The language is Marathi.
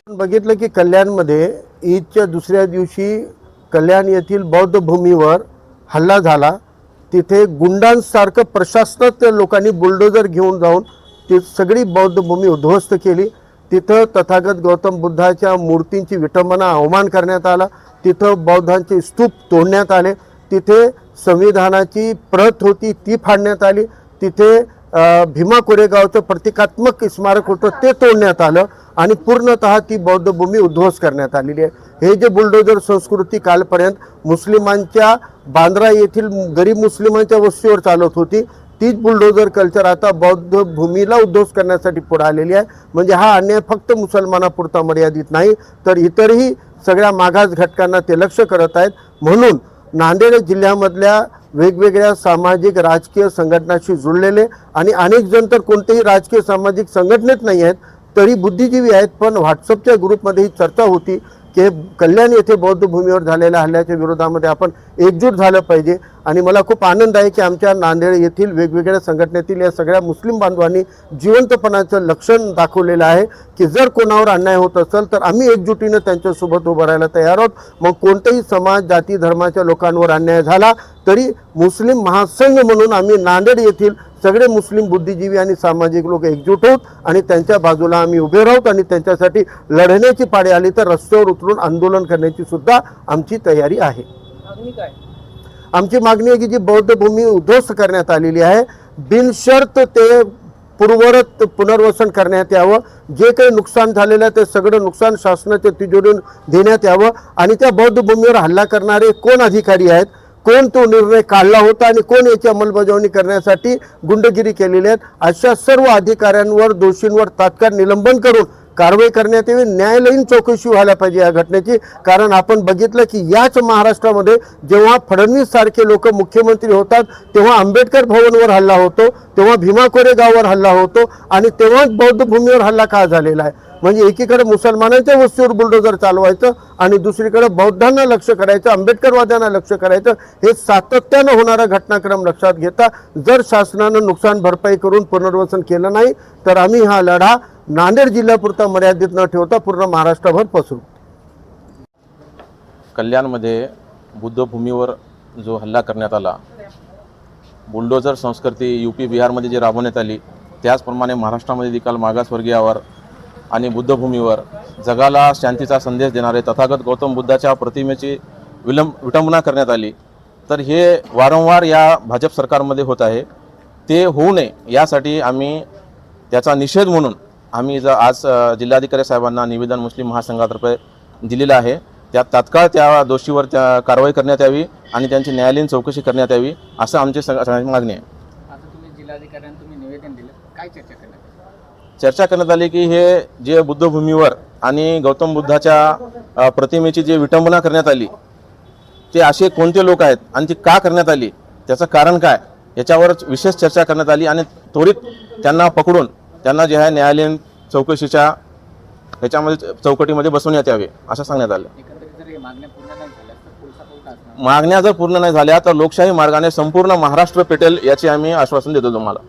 बघितलं की कल्याणमध्ये ईदच्या दुसऱ्या दिवशी कल्याण येथील बौद्ध भूमीवर हल्ला झाला। तिथे गुंडांसारखं प्रशासनाच्या लोकांनी बुलडोजर घेऊन जाऊन ती सगळी बौद्ध भूमी उद्ध्वस्त केली। तिथं तथागत गौतम बुद्धाच्या मूर्तींची विटंबना अवमान करण्यात आला। तिथं बौद्धांचे स्तूप तोडण्यात आले। तिथे संविधानाची प्रत होती ती फाडण्यात आली। तिथे भीमा कोरेगावचं प्रतिकात्मक स्मारक होतं ते तोडण्यात आलं आणि पूर्णतः ती बौद्ध भूमी उद्ध्वस्त करण्यात आलेली आहे। हे जे बुलडोजर संस्कृती कालपर्यंत मुस्लिमांच्या बांद्रा येथील गरीब मुस्लिमांच्या वस्तीवर चालत होती, तीच बुलडोजर कल्चर आता बौद्ध भूमीला उद्ध्वस्त करण्यासाठी पुढे आलेली आहे। म्हणजे हा अन्याय फक्त मुसलमानापुरता मर्यादित नाही तर इतरही सगळ्या मागास घटकांना ते लक्ष करत आहेत। म्हणून नांदेड जिल्ह्यामधल्या वेगवेगळ्या सामाजिक राजकीय संघटनांशी जुळलेले आणि अनेक जण तर कोणतेही राजकीय सामाजिक संघटनेत नाही आहेत तरी बुद्धिजीवी आहेत, पण व्हॉट्सअपच्या ग्रुपमध्ये ही चर्चा होती की कल्याण येथे बौद्ध भूमीवर झालेल्या हल्ल्याच्या विरोधामध्ये आपण एकजूट झालं पाहिजे। आणि मला खूप आनंद आहे की आमच्या नांदेड येथील वेगवेगळ्या संघटनेतील या सगळ्या मुस्लिम बांधवांनी जिवंतपणाचं लक्षण दाखवलेलं आहे की जर कोणावर अन्याय होत असेल तर आम्ही एकजुटीनं त्यांच्यासोबत उभं राहायला तयार आहोत। मग कोणतेही समाज जाती धर्माच्या लोकांवर अन्याय झाला तरी मुस्लिम महासंघ म्हणून आम्ही नांदेड येथील सगळे मुस्लिम बुद्धिजीवी आणि सामाजिक लोक एकजूट होत आणि त्यांच्या बाजूला आम्ही उभे राहू आणि त्यांच्यासाठी लढण्याची पाळी आली तर रस्त्यावर उतरून आंदोलन करण्याची सुद्धा आमची तयारी आहे। आमची मागणी आहे की जी बौद्ध भूमी उद्ध्वस्त करण्यात आलेली आहे बिनशर्त ते पूर्ववत पुनर्वसन करण्यात यावं। जे काही नुकसान झालेलं आहे ते सगळं नुकसान शासनाच्या तिजोरीतून देण्यात यावं आणि त्या बौद्ध भूमीवर हल्ला करणारे कोण अधिकारी आहेत, कोण तो निर्णय काढला होता आणि कोण याची अंमलबजावणी करण्यासाठी गुंडगिरी केलेली आहे, अशा सर्व अधिकाऱ्यांवर दोषींवर तात्काळ निलंबन करून कारवाई करण्यात यावी। न्यायालयीन चौकशी व्हायला पाहिजे या घटनेची। कारण आपण बघितलं की याच महाराष्ट्रामध्ये जेव्हा फडणवीस सारखे लोक मुख्यमंत्री होतात तेव्हा आंबेडकर भवनवर हल्ला होतो, तेव्हा भीमा कोरेगाववर हल्ला होतो आणि तेव्हाच बौद्ध भूमीवर हल्ला का झालेला आहे। म्हणजे एकीकडे मुसलमानांच्या वस्तीवर बुलडोजर चालवायचं आणि दुसरीकडे बौद्धांना लक्ष करायचं, आंबेडकरवाद्यांना लक्ष करायचं, हे सातत्यानं होणारा घटनाक्रम लक्षात घेता जर शासनानं नुकसान भरपाई करून पुनर्वसन केलं नाही तर आम्ही हा लढा नांदेड जिल्ह्यापुरता मर्यादित न ठेवता पूर्ण महाराष्ट्रभर पसरू। कल्याणमध्ये बुद्ध भूमीवर जो हल्ला करण्यात आला, बुलडोजर संस्कृती यूपी बिहारमध्ये जी राबवण्यात आली त्याचप्रमाणे महाराष्ट्रामध्ये देखील मागासवर्गीयावर आणि बुद्धभूमीवर जगाला शांतीचा संदेश देणारे तथागत गौतम बुद्धाच्या प्रतिमेची विटंबना करण्यात आली। तर हे वारंवार या भाजप सरकारमध्ये होत आहे, ते होऊ नये यासाठी आम्ही त्याचा निषेध म्हणून आम्ही आज जिल्हाधिकारी साहेबांना निवेदन मुस्लिम महासंघातर्फे दिलेलं आहे। त्यात तात्काळ त्या दोषीवर कारवाई करण्यात यावी आणि त्यांची न्यायालयीन चौकशी करण्यात यावी असं आमची मागणी आहे। आता तुम्ही जिल्हाधिकाऱ्यांना तुम्ही निवेदन दिलं, काय चर्चा करण्यात आली? चर्चा करण्यात आली की हे जे बुद्धभूमीवर आणि गौतम बुद्धाच्या प्रतिमेची जे विटंबना करण्यात आली ते असे कोणते लोक आहेत आणि ती का करण्यात आली, त्याचं कारण काय याच्यावर विशेष चर्चा करण्यात आली आणि त्वरित त्यांना पकडून त्यांना जे आहे न्यायालयीन चौकशीच्या ह्याच्यामध्ये चौकटीमध्ये बसवण्यात यावे असं सांगण्यात आलं। मागण्या जर पूर्ण नाही झाल्या तर लोकशाही मार्गाने संपूर्ण महाराष्ट्र पेटेल याचे आम्ही आश्वासन देतो तुम्हाला।